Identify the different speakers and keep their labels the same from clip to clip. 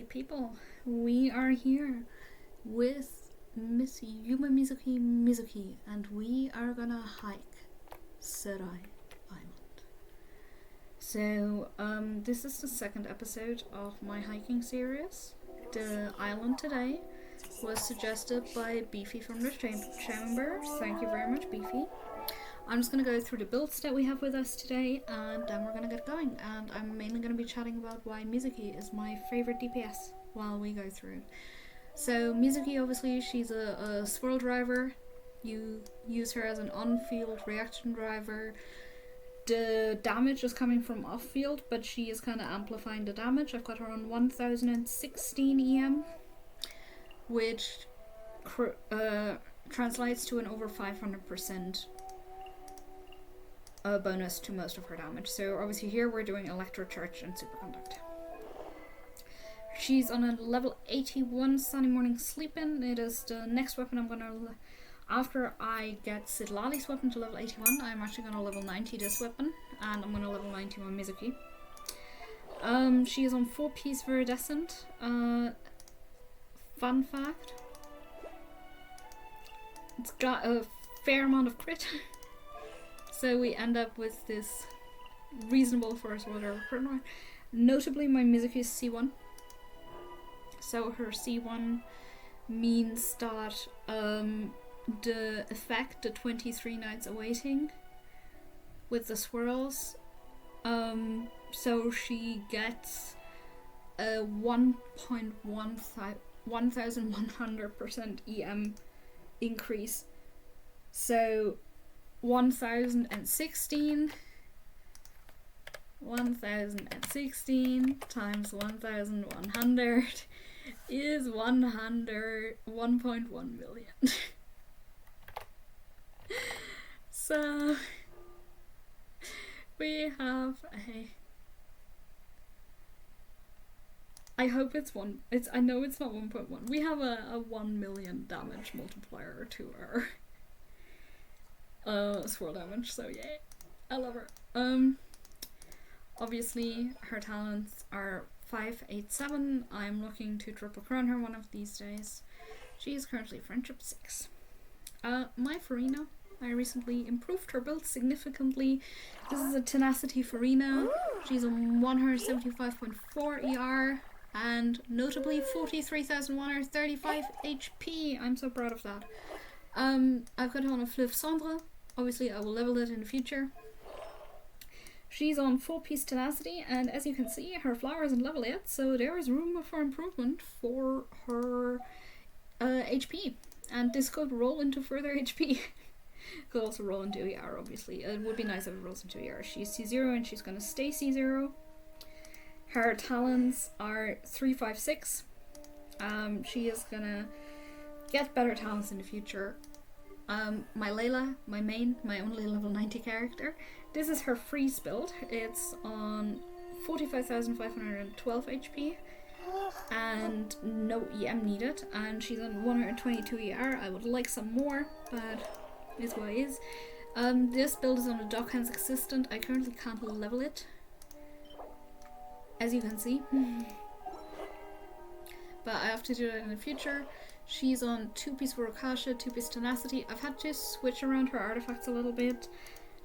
Speaker 1: people, we are here with Miss Yuma Mizuki, and we are gonna hike Serai Island. So, this is the second episode of my hiking series. The island today was suggested by Beefy from the chamber. Thank you very much, Beefy. I'm just going to go through the builds that we have with us today, and then we're going to get going. And I'm mainly going to be chatting about why Mizuki is my favourite DPS while we go through. So Mizuki, obviously, she's a swirl driver. You use her as an on-field reaction driver. The damage is coming from off-field, but she is kind of amplifying the damage. I've got her on 1016 EM, which translates to an over 500% bonus to most of her damage. So obviously here we're doing Electro Charge and Superconduct. She's on a level 81 Sunny Morning Sleep-In. It is the next weapon I'm gonna... After I get Sidlali's weapon to level 81, I'm actually gonna level 90 this weapon, and I'm gonna level 90 my Mizuki. She is on 4-piece Viridescent. Fun fact, it's got a fair amount of crit. So we end up with this reasonable first order crit rate. Notably, my Mizuki is C1. So her C1 means that the effect, the 23 nights awaiting with the swirls, so she gets a 1100% EM increase. So 1016 times 1100 is 1.1 million. So we have a... I hope it's one. I know it's not 1.1. We have a 1 million damage multiplier to our swirl damage, so yay. I love her. Obviously her talents are 587. I'm looking to triple crown her one of these days. She is currently friendship 6. My Furina, I recently improved her build significantly. This is a Tenacity Furina. She's on 175.4 ER and notably 43,135 HP. I'm so proud of that. I've got her on a Fleuve Cendre. Obviously I will level it in the future. She's on 4-piece Tenacity, and as you can see, her flower isn't level yet, so there is room for improvement for her HP. And this could roll into further HP. Could also roll into ER, obviously. It would be nice if it rolls into ER. She's C0 and she's going to stay C0. Her talents are 356. She is going to get better talents in the future. My Layla, my main, my only level 90 character. This is her freeze build. It's on 45,512 HP and no EM needed, and she's on 122 ER. I would like some more, but it is what it is. This build is on a Dockhands Assistant. I currently can't level it, as you can see. But I have to do that in the future. She's on 2-piece Vorokasha, 2-piece Tenacity. I've had to switch around her artifacts a little bit.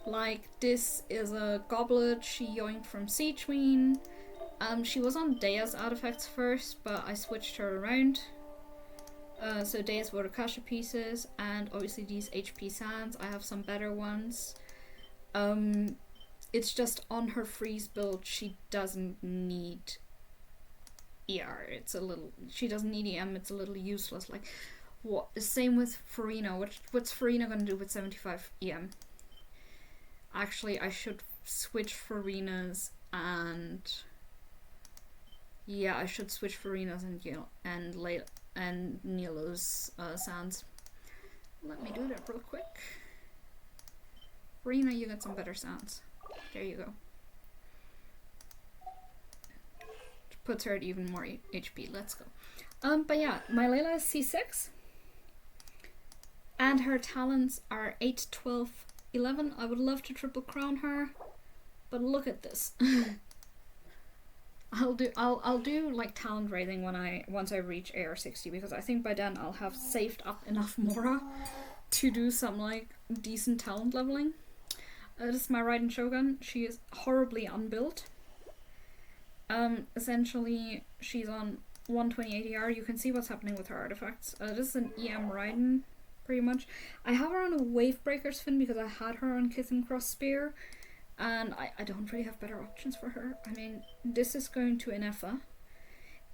Speaker 1: Like, this is a goblet she yoinked from Siege Queen. She was on Dea's artifacts first, but I switched her around. So Dea's Vorokasha pieces, and obviously these HP sands. I have some better ones. It's just on her freeze build, she doesn't need ER. It's a little... She doesn't need EM, it's a little useless. Like, what? The same with Furina. What's Furina gonna do with 75 EM? Actually, I should switch Furinas and... Yeah, I should switch Furinas and Layla and Nilo's sands. Let me do that real quick. Furina, you got some better sands. There you go. Puts her at even more HP. Let's go. But yeah, my Layla is C6. And her talents are 8, 12, 11. I would love to triple crown her. But look at this. I'll do like talent rating once I reach AR60, because I think by then I'll have saved up enough Mora to do some like decent talent leveling. This is my Raiden Shogun. She is horribly unbuilt. Essentially she's on 120 ADR. You can see what's happening with her artifacts. This is an EM Raiden, pretty much. I have her on a Wave Breakers fin because I had her on Kith and Cross Spear, and I don't really have better options for her. I mean, this is going to Inefa.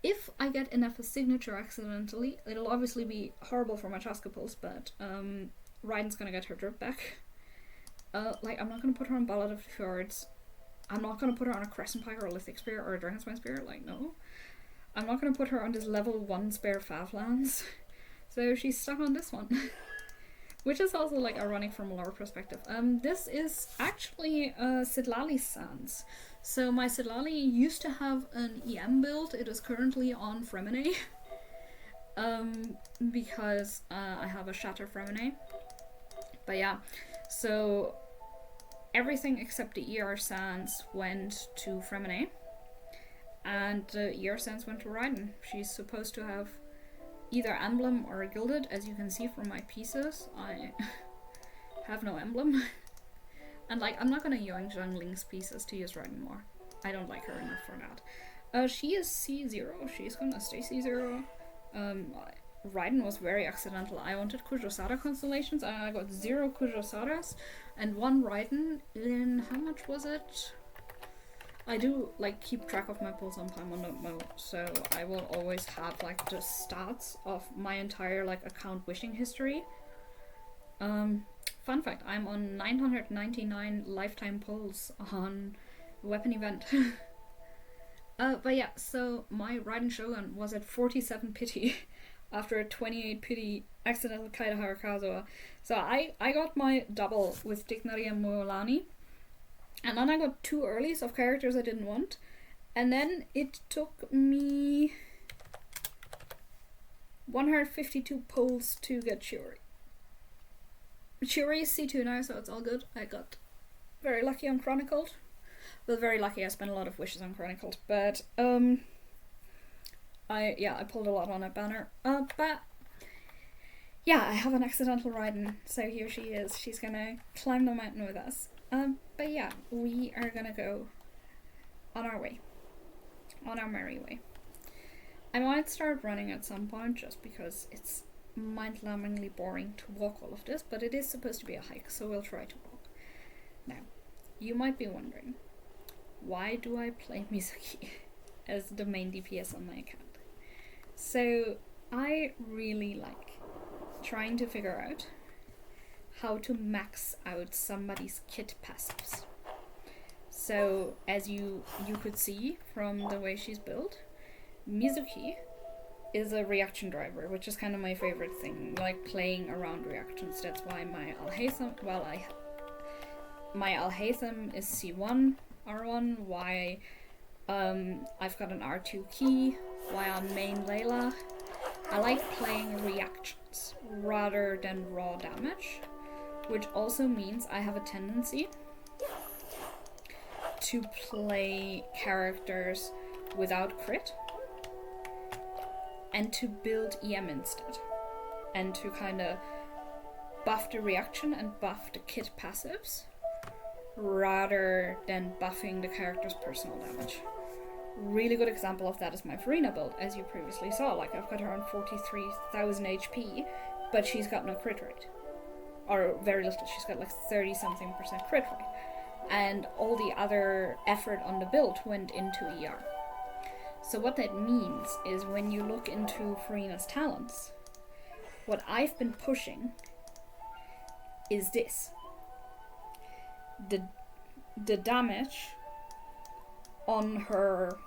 Speaker 1: If I get Inefa's signature accidentally, it'll obviously be horrible for my Chaskapulse, but Raiden's gonna get her drip back. Like, I'm not gonna put her on Ballad of the Fjords. I'm not gonna put her on a Crescent Pike or a Lithic Spear or a Dragonspine Spear, like, no. I'm not gonna put her on this level 1 spare Favlands. So she's stuck on this one. Which is also like ironic from a lore perspective. This is actually Sidlali's Sands. So my Sidlali used to have an EM build. It is currently on Fremine. Because I have a Shatter Fremine. But yeah, so everything except the ER Sands went to Fremine. And the ER Sands went to Raiden. She's supposed to have either emblem or gilded. As you can see from my pieces, I have no emblem. And like, I'm not gonna yoink Zhang pieces to use Raiden more. I don't like her enough for that. She is C0. She's gonna stay C0. Raiden was very accidental. I wanted Kujosada constellations and I got 0 Kujosadas and 1 Raiden in, how much was it? I do like keep track of my pulls on Paimon mode, so I will always have like the stats of my entire like account wishing history. Fun fact, I'm on 999 lifetime pulls on weapon event. But yeah, so my Raiden Shogun was at 47 pity after a 28 pity accidental Kaida Harakazawa. So I got my double with Dignari and Muolani. And then I got 2 earlies of characters I didn't want. And then it took me 152 pulls to get Shuri. Shuri is C2 now, so it's all good. I got very lucky on Chronicled. Well, very lucky. I spent a lot of wishes on Chronicled, but I pulled a lot on a banner. But yeah, I have an accidental Raiden, so here she is. She's gonna climb the mountain with us. But yeah, we are gonna go on our way. On our merry way. I might start running at some point just because it's mind-numbingly boring to walk all of this, but it is supposed to be a hike, so we'll try to walk. Now, you might be wondering, why do I play Mizuki as the main DPS on my account? So, I really like trying to figure out how to max out somebody's kit passives. So, as you could see from the way she's built, Mizuki is a reaction driver, which is kind of my favorite thing, like playing around reactions. That's why my Alhaitham is C1, R1, why I've got an R2 key, why I'm main Layla. I like playing reactions rather than raw damage, which also means I have a tendency to play characters without crit and to build EM instead, and to kind of buff the reaction and buff the kit passives rather than buffing the character's personal damage. Really good example of that is my Furina build, as you previously saw. Like, I've got her on 43,000 HP, but she's got no crit rate. Or very little. She's got like 30-something% crit rate. And all the other effort on the build went into ER. So what that means is when you look into Furina's talents, what I've been pushing is this. The damage on her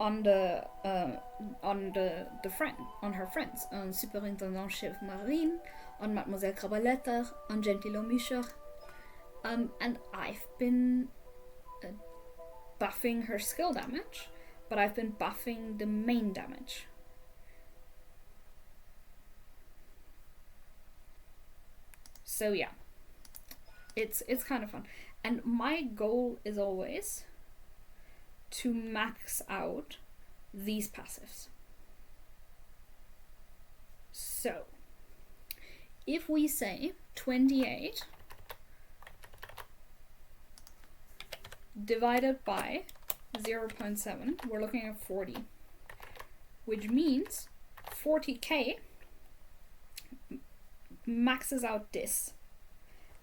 Speaker 1: on her friends, on Superintendent Chef Marine, on Mademoiselle Krabaletta, on Gentilomischer, and I've been buffing her skill damage, but I've been buffing the main damage. So yeah, it's kind of fun. And my goal is always to max out these passives. So, if we say 28 divided by 0.7, we're looking at 40, which means 40k maxes out this.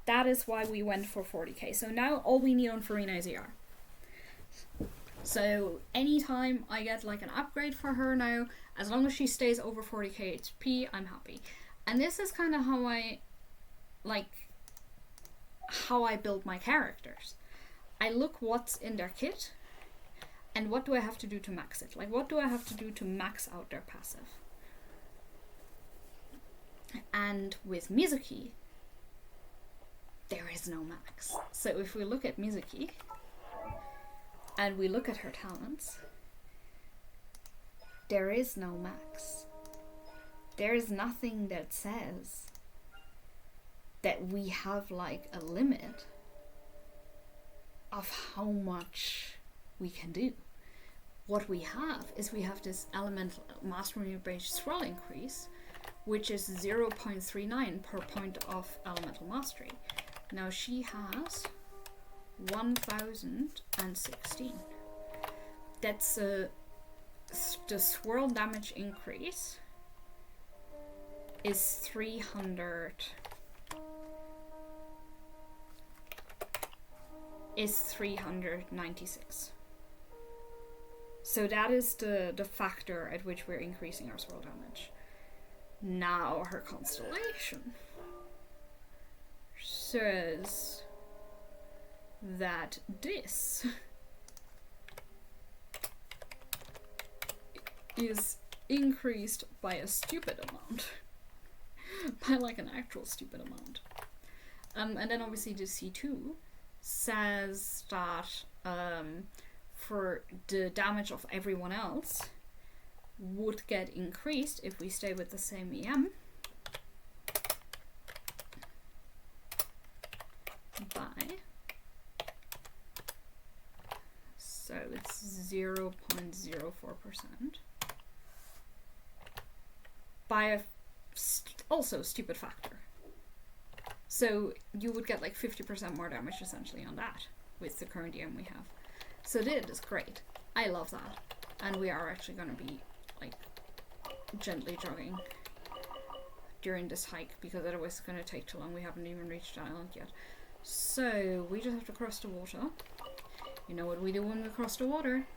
Speaker 1: That is why we went for 40k. So now all we need on Furina is ER. So anytime I get like an upgrade for her now, as long as she stays over 40k HP, I'm happy. And this is kind of how I build my characters. I look what's in their kit and what do I have to do to max it. Like, what do I have to do to max out their passive? And with Mizuki, there is no max. So if we look at Mizuki and we look at her talents, there is no max. There is nothing that says that we have like a limit of how much we can do. What we have is we have this elemental mastery based scroll increase, which is 0.39 per point of elemental mastery. Now she has 1016. That's the swirl damage increase is 396. So that is the factor at which we're increasing our swirl damage. Now her constellation says that this is increased by a stupid amount. By like an actual stupid amount. And then obviously the C2 says that for the damage of everyone else would get increased if we stay with the same EM by, so it's 0.04% by a also stupid factor. So you would get like 50% more damage essentially on that with the current EM we have. So that is great. I love that. And we are actually going to be like gently jogging during this hike because otherwise it's going to take too long. We haven't even reached the island yet. So we just have to cross the water. You know what we do when we cross the water?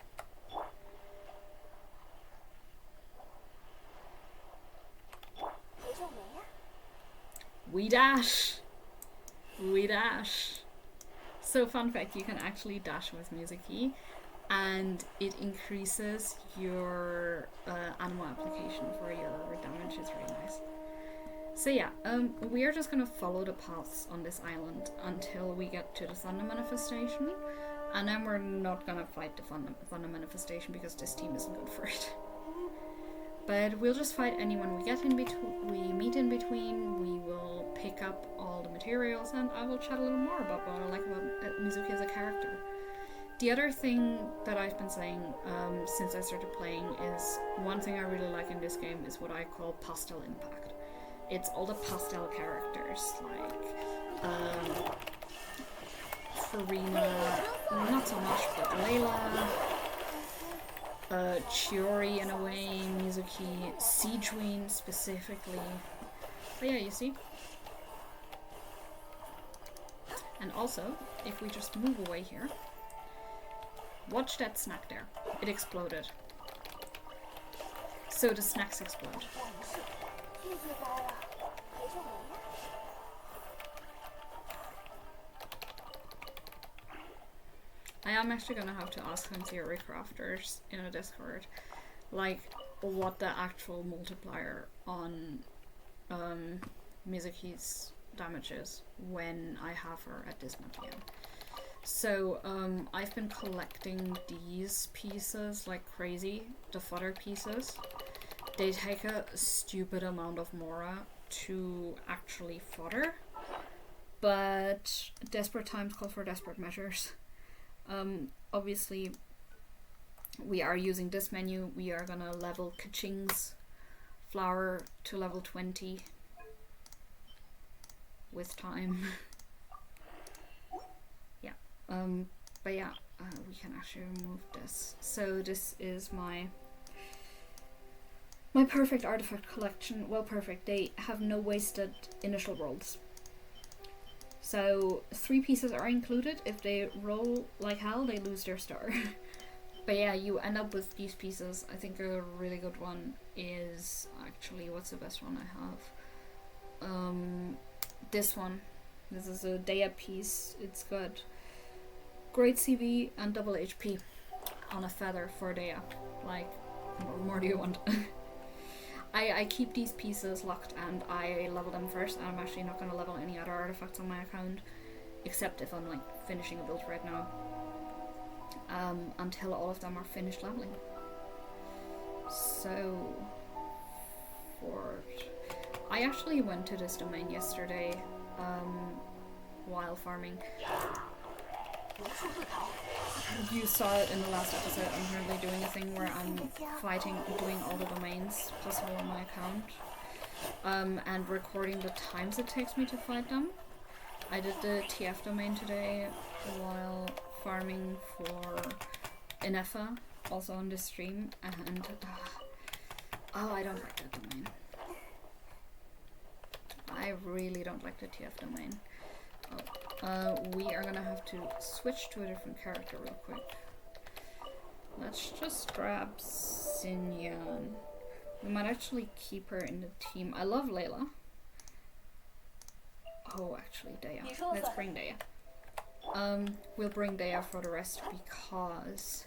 Speaker 1: We dash! We dash! So fun fact, you can actually dash with Mizuki and it increases your animal application for your damage. It's really nice. So yeah, we are just gonna follow the paths on this island until we get to the Thunder Manifestation, and then we're not gonna fight the Thunder Manifestation because this team isn't good for it. But we'll just fight anyone we get in between. We meet in between. We will pick up all the materials, and I will chat a little more about what I like about Mizuki as a character. The other thing that I've been saying since I started playing is one thing I really like in this game is what I call pastel impact. It's all the pastel characters like Furina, not so much, but Layla. Chiori in a way, Mizuki, Sijuin specifically. But yeah, you see? And also, if we just move away here, watch that snack there. It exploded. So the snacks explode. I am actually gonna have to ask some theory crafters in a Discord, like what the actual multiplier on Mizuki's damage is when I have her at this much. So I've been collecting these pieces like crazy, the fodder pieces. They take a stupid amount of Mora to actually fodder, but desperate times call for desperate measures. Obviously, we are using this menu. We are gonna level Kaching's flower to level 20 with time. Yeah. But yeah, we can actually remove this. So this is my perfect artifact collection. Well, perfect. They have no wasted initial rolls. So 3 pieces are included. If they roll like hell, they lose their star. But yeah, you end up with these pieces. I think a really good one is actually, what's the best one I have? This one. This is a Daya piece. It's got great CV and double HP on a feather for Daya. Like, what more do you want? I keep these pieces locked and I level them first. I'm actually not going to level any other artifacts on my account, except if I'm like finishing a build right now, until all of them are finished leveling. So, I actually went to this domain yesterday while farming. You saw it in the last episode. I'm currently doing a thing where I'm doing all the domains plus all on my account, and recording the times it takes me to fight them. I did the TF domain today while farming for Inefa, also on the stream, and oh, I don't like that domain. I really don't like the TF domain. We are gonna have to switch to a different character real quick. Let's just grab Xinyan. We might actually keep her in the team. I love Layla. Oh, actually, Daya. Let's bring Daya. We'll bring Daya for the rest because,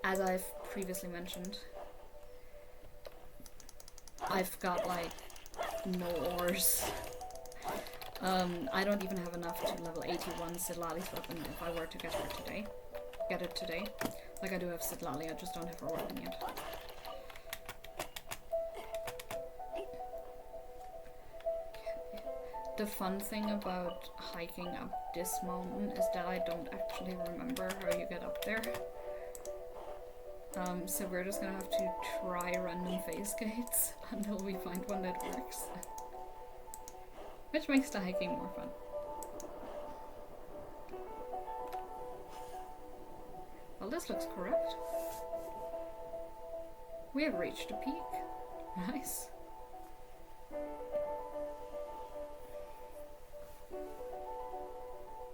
Speaker 1: as I've previously mentioned, I've got like no ores. I don't even have enough to level 81 Sidlali's weapon if I were to get it today. Like, I do have Sidlali, I just don't have her weapon yet. Okay. The fun thing about hiking up this mountain is that I don't actually remember how you get up there. So we're just gonna have to try random phase gates until we find one that works. Which makes the hiking more fun. Well, this looks correct. We have reached a peak. Nice.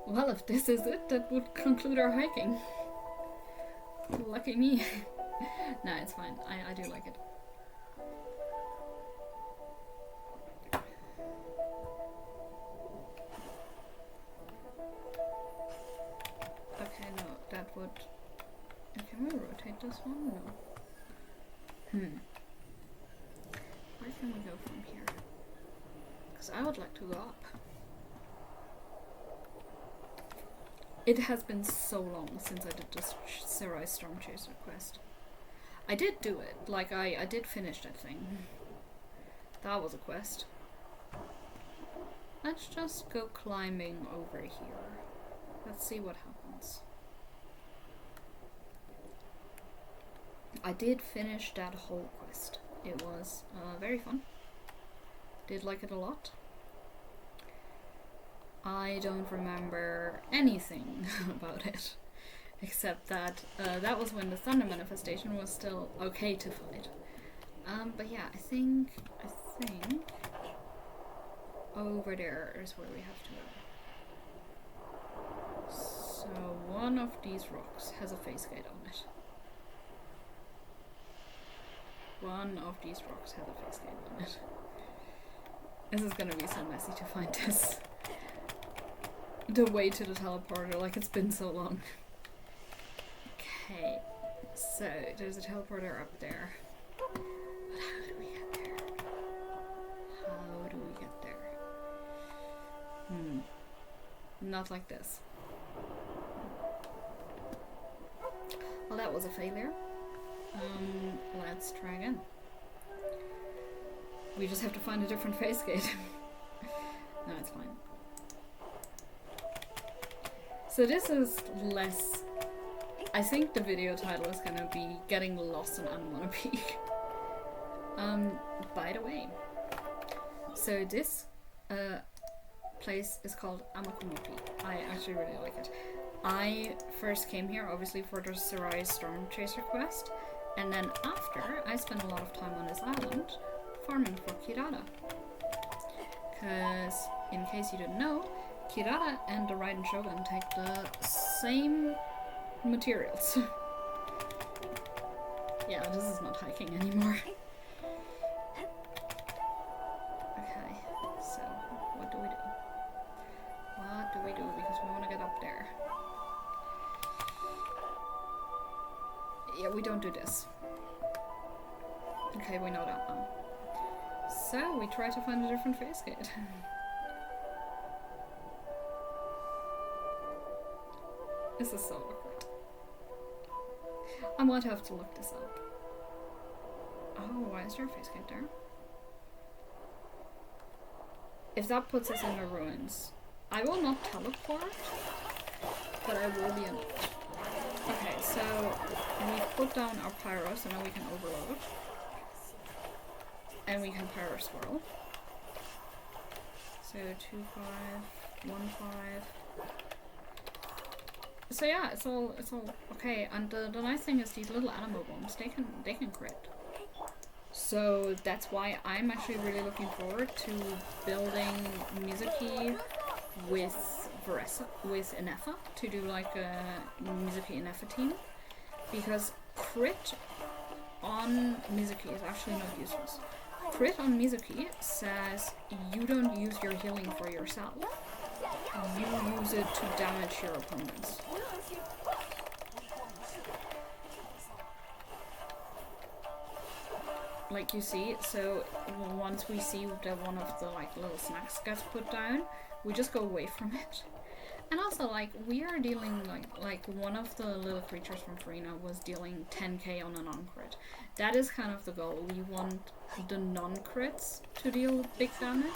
Speaker 1: Well, if this is it, that would conclude our hiking. Lucky me. Nah, it's fine. I do like it. Okay, no, that would... Can we rotate this one? No. Where can we go from here? Because I would like to go up. It has been so long since I did this Serai Stormchaser quest. I did do it. Like, I did finish that thing. That was a quest. Let's just go climbing over here. Let's see what happens. I did finish that whole quest. It was very fun. Did like it a lot. I don't remember anything about it, except that that was when the Thunder Manifestation was still okay to fight. But yeah, I think over there is where we have to go. So one of these rocks has a phase gate on it. One of these rocks has a phase gate on it. This is gonna be so messy to find this. The way to the teleporter, like, it's been so long. Okay, so there's a teleporter up there. But how do we get there? How do we get there? Not like this. Well, that was a failure. Let's try again. We just have to find a different phase gate. No, it's fine. So this is less... I think the video title is gonna be Getting Lost in Amakumo Peak. By the way, so this place is called Amakumo Peak. I actually really like it. I first came here obviously for the Sarai Storm Chaser quest, and then after I spent a lot of time on this island farming for Kirara. Because in case you didn't know, Kirara and the Raiden Shogun take the same materials. Yeah, this is not hiking anymore. Okay, so what do we do? What do we do? Because we want to get up there. Yeah, we don't do this. Okay, we know that now. So we try to find a different face gate. This is so awkward. I might have to look this up. Oh, why is there a face gate there? If that puts us in the ruins, I will not teleport, but I will be annoyed. Okay, so we put down our pyro, so now we can overload. And we can pyro swirl. So 2, 5, 1, 5. So yeah, it's all okay. And the nice thing is these little animal bombs, they can crit. So that's why I'm actually really looking forward to building Mizuki with Inefa to do like a Mizuki Inefa team, because crit on Mizuki is actually not useless. Crit on Mizuki says you don't use your healing for yourself. You use it to damage your opponents. Like you see, so once we see that one of the like little snacks gets put down, we just go away from it. And also, like, we are dealing, like one of the little creatures from Furina was dealing 10k on a non-crit. That is kind of the goal. We want the non-crits to deal big damage.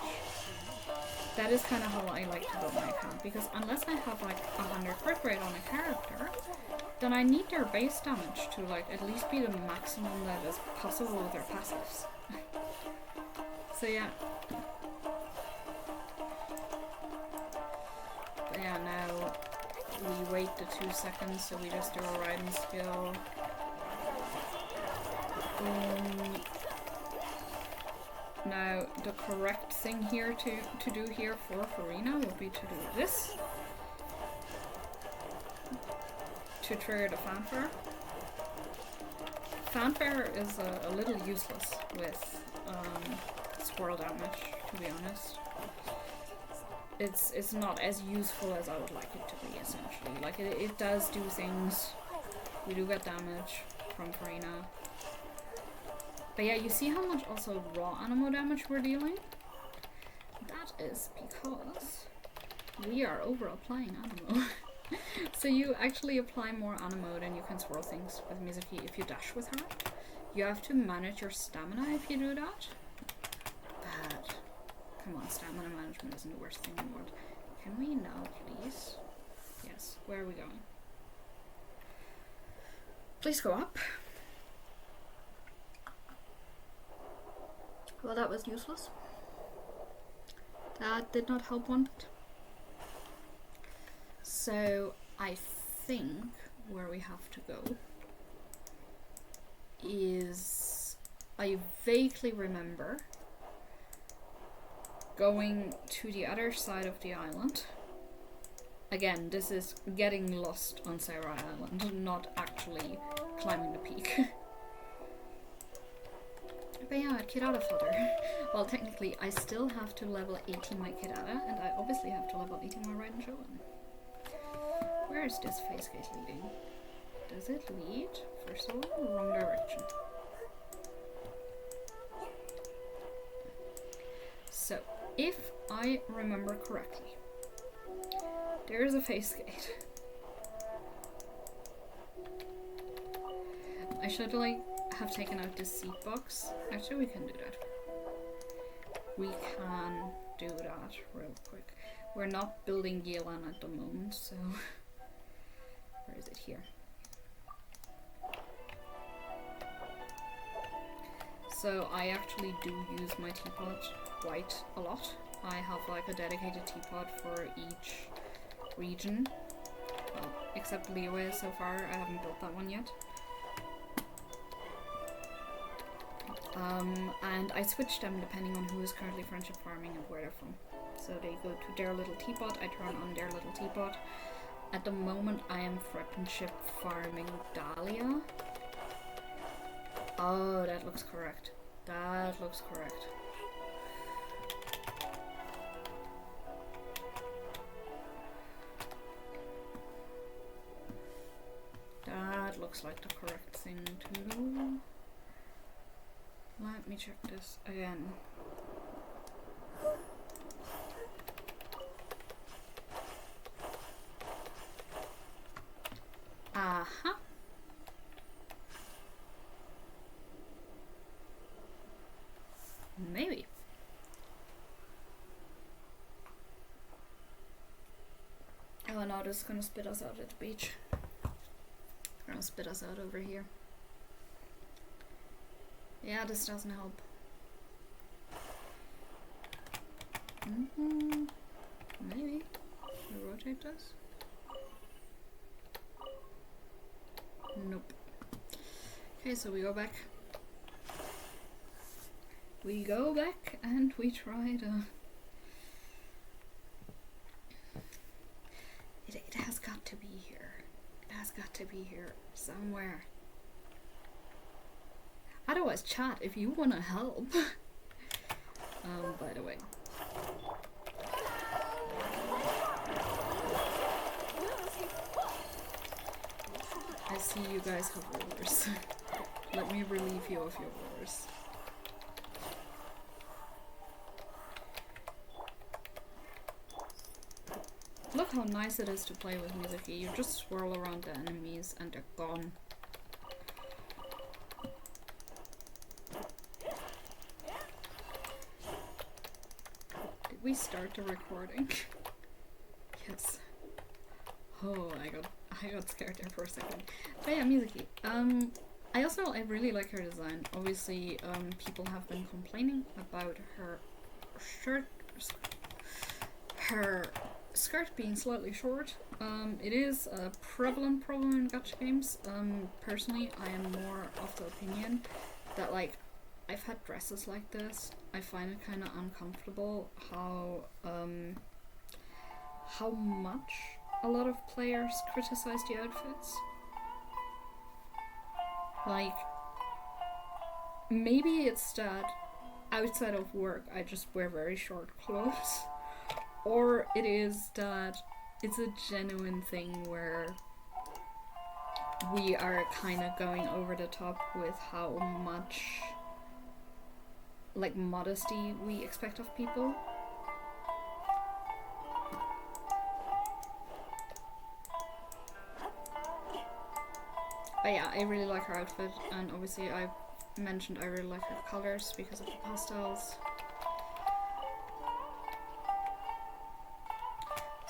Speaker 1: That is kind of how I like to build my account, because unless I have like 100 crit rate on a character, then I need their base damage to like at least be the maximum that is possible with their passives. So yeah. But yeah, now we wait the 2 seconds, so we just do a riding skill. Now the correct thing here to do here for Furina would be to do this. To trigger the fanfare. Fanfare is a little useless with squirrel damage, to be honest. It's not as useful as I would like it to be, essentially. Like, it does do things. We do get damage from Furina. But yeah, you see how much also raw animo damage we're dealing? That is because we are over applying animo. So you actually apply more animo than you can swirl things with Mizuki if you dash with her. You have to manage your stamina if you do that. But come on, stamina management isn't the worst thing in the world. Can we now please? Yes, where are we going? Please go up. Well, that was useless. That did not help one bit. So I think where we have to go is, I vaguely remember going to the other side of the island. Again, this is getting lost on Sarai Island, not actually climbing the peak. But yeah, Kirara fodder. Well, technically, I still have to level 18 my Kirara, and I obviously have to level 18 my Raiden Shogun. Where is this face gate leading? Does it lead? First of all, wrong direction. So, if I remember correctly, there is a face gate. I should have taken out this seed box. Actually, we can do that. We can do that real quick. We're not building Yelan at the moment, so Where is it? Here. So I actually do use my teapot quite a lot. I have like a dedicated teapot for each region. Well, except Liyue so far, I haven't built that one yet. And I switch them depending on who is currently friendship farming and where they're from. So they go to their little teapot, I turn on their little teapot. At the moment I am friendship farming Dahlia. Oh, that looks correct. That looks correct. That looks like the correct thing to do. Let me check this again. Aha. Maybe. Oh no, this is gonna spit us out at the beach. Gonna spit us out over here. Yeah, this doesn't help. Maybe. I rotate this? Nope. Okay, so we go back. We go back and we try to... It has got to be here. It has got to be here somewhere. Otherwise, chat, if you want to help. By the way. I see you guys have rulers. Let me relieve you of your rulers. Look how nice it is to play with Mizuki. You just swirl around the enemies and they're gone. Did we start the recording? Yes. Oh, I got scared there for a second. But yeah, Mizuki. I really like her design. Obviously, people have been complaining about her skirt being slightly short. It is a prevalent problem in gacha games. Personally, I am more of the opinion that, like, I've had dresses like this. I find it kind of uncomfortable how much a lot of players criticize the outfits. Like, maybe it's that outside of work I just wear very short clothes, or it is that it's a genuine thing where we are kind of going over the top with how much, like, modesty we expect of people. But yeah, I really like her outfit, and obviously I mentioned I really like her colors because of the pastels.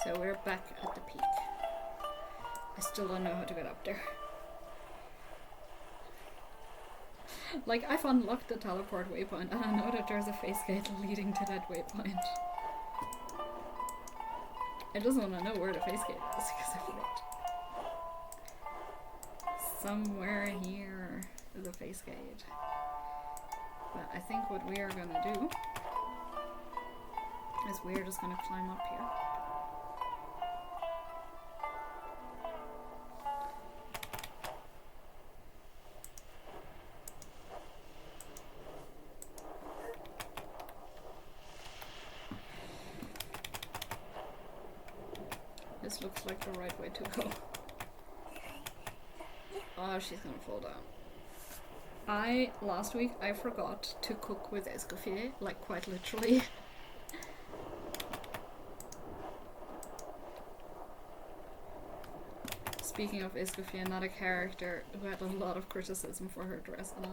Speaker 1: So we're back at the peak. I still don't know how to get up there. Like, I've unlocked the teleport waypoint, and I know that there's a face gate leading to that waypoint. I just want to know where the face gate is, because I forgot. Somewhere here is a face gate. But I think what we are gonna do is we're just gonna climb up here. This looks like the right way to go. Oh, she's gonna fall down. Last week, I forgot to cook with escoffier, like, quite literally. Speaking of escoffier, another character who had a lot of criticism for her dress, and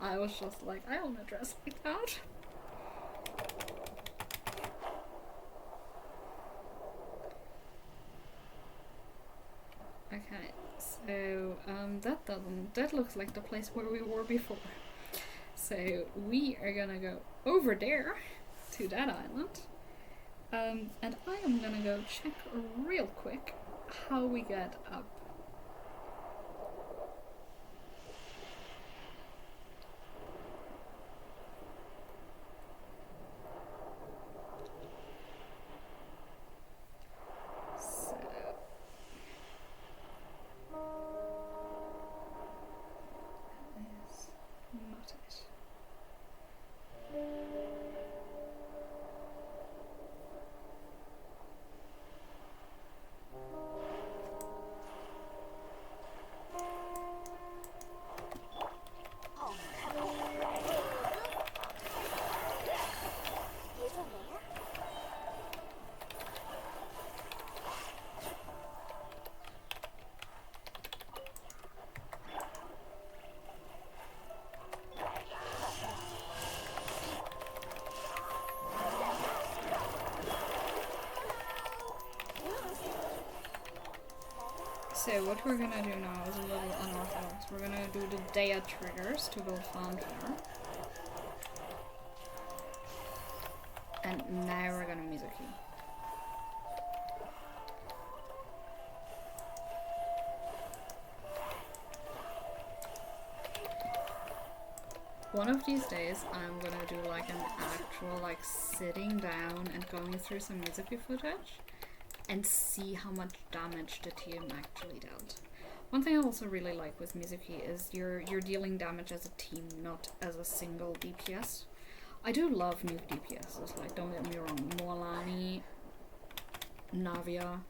Speaker 1: I was just like, I want a dress like that. Okay. that looks like the place where we were before. So we are gonna go over there to that island. And I am gonna go check real quick how we get up. So what we're gonna do now is a little unorthodox. We're gonna do the Dea triggers to build fanfare. And now we're gonna Mizuki. One of these days I'm gonna do like an actual like sitting down and going through some Mizuki footage and see how much damage the team actually dealt. One thing I also really like with Mizuki is you're dealing damage as a team, not as a single DPS. I do love new DPSs, like don't get me wrong, Moalani, Navia,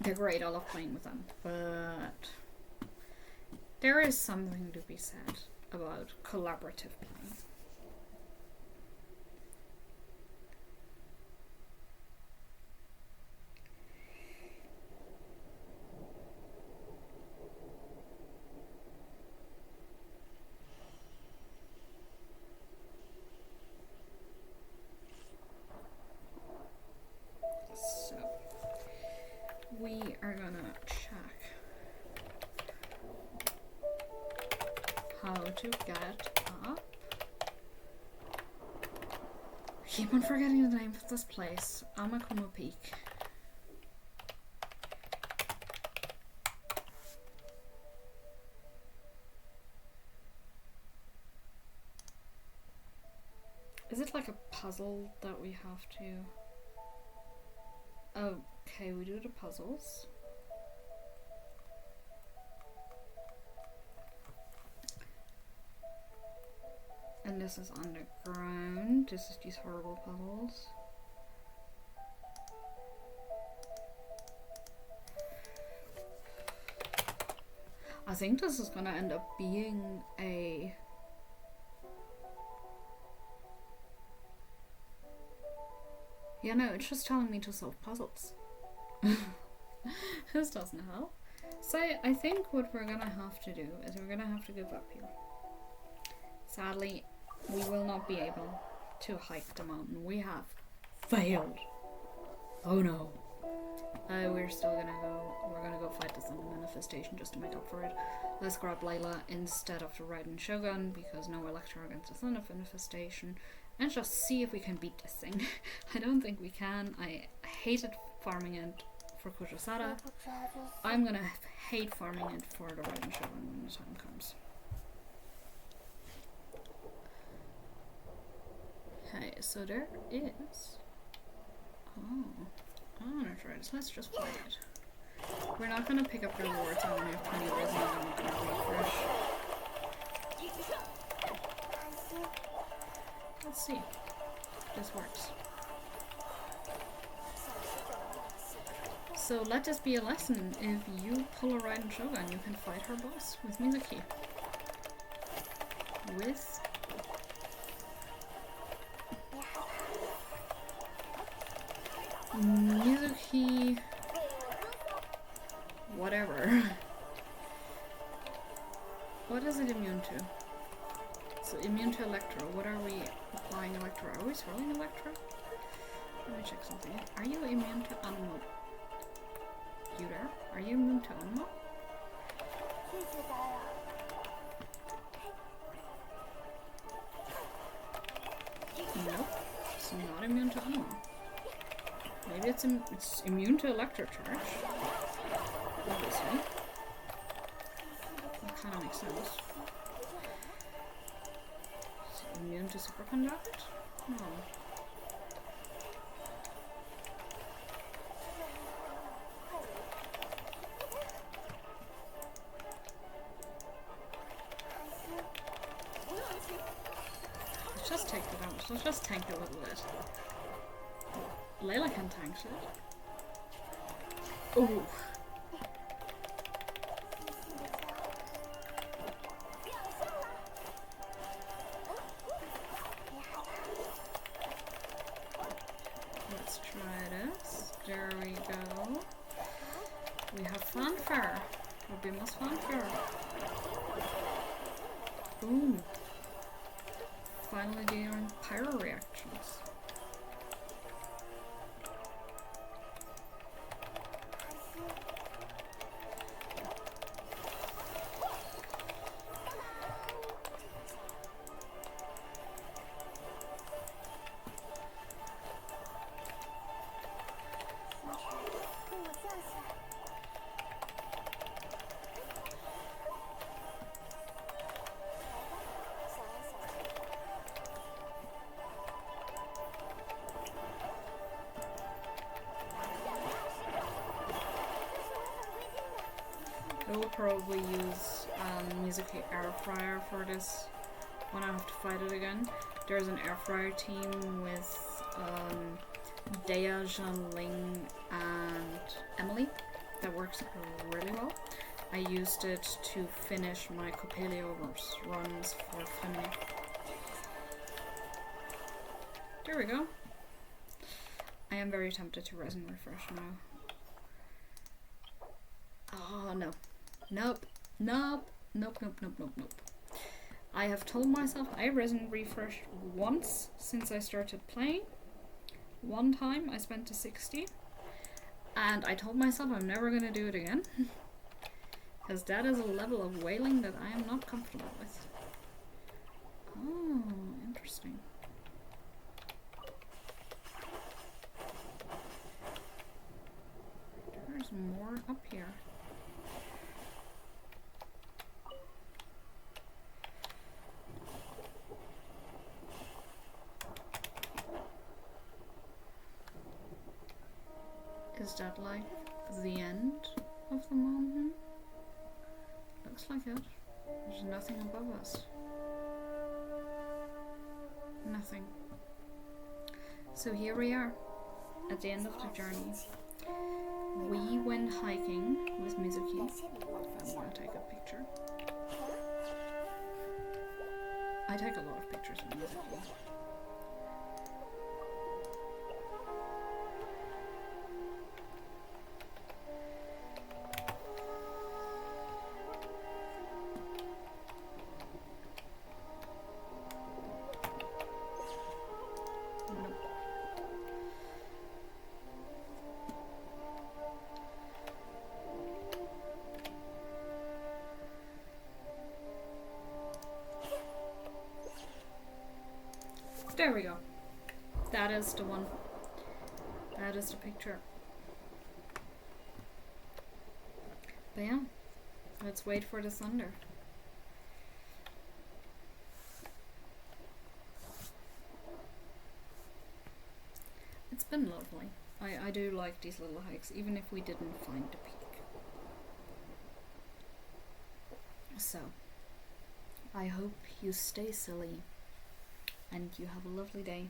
Speaker 1: they're great, I love playing with them, but there is something to be said about collaborative playing. We are gonna check how to get up. I keep on forgetting the name of this place. Amakumo Peak. Is it like a puzzle that we have to... Okay, we do the puzzles. And this is underground. This is these horrible puzzles. I think this is gonna end up being a... Yeah, no, it's just telling me to solve puzzles. This doesn't help. So I think what we're gonna have to do is we're gonna have to give up here. Sadly, we will not be able to hike the mountain. We have failed. Oh no. We're still gonna go, we're gonna go fight the Sun Manifestation just to make up for it. Let's grab Layla instead of the Raiden Shogun because no Electro against the Sun Manifestation. And just see if we can beat this thing. I don't think we can. I hated farming it for Kujosada. I'm gonna hate farming it for the Raiden Shogun when the time comes. Okay, so there is... Oh, that's right. Let's just play it. We're not gonna pick up the rewards. I only have 20 rewards and I'm not gonna refresh. Let's see if this works. So let this be a lesson. If you pull a Raiden Shogun, you can fight her boss with Mizuki. With Mizuki whatever. What is it immune to? So immune to Electro. What are we applying Electro? Are we swirling Electro? Let me check something. Are you immune to animal computer. Are you immune to Onma? Nope, it's not immune to Onma. Maybe it's immune to electric charge. Obviously. That kind of makes sense. Is it immune to superconduct? No. Let's just take the damage. Let's just tank a little bit. Layla can tank shit. Ooh. Let's try this. There we go. We have fanfare. Robimos fanfare. Boom. Finally doing pyro reactions. I will probably use Mizuki air fryer for this when I have to fight it again. There's an air fryer team with Dea, Zhanling, and Emily that works really well. I used it to finish my Copelio runs for Furina. There we go. I am very tempted to resin refresh now. Oh no. Nope. Nope. Nope, nope, nope, nope, nope. I have told myself I resin refreshed once since I started playing. One time I spent to 60. And I told myself I'm never gonna do it again. Because that is a level of wailing that I am not comfortable with. Oh, interesting. There's more up here. Is that like the end of the mountain? Looks like it. There's nothing above us. Nothing. So here we are, at the end of the journey. We went hiking with Mizuki. I want to take a picture. I take a lot of pictures with Mizuki. There we go. That is the one. That is the picture. But yeah, let's wait for the thunder. It's been lovely. I do like these little hikes, even if we didn't find the peak. So, I hope you stay silly and you have a lovely day.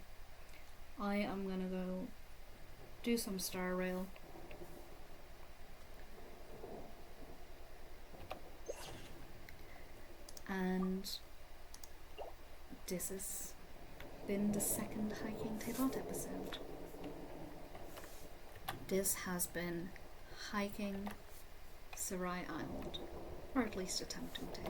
Speaker 1: I am gonna go do some Star Rail. And this has been the second hiking Teyvat episode. This has been hiking Sarai Island, or at least attempting to.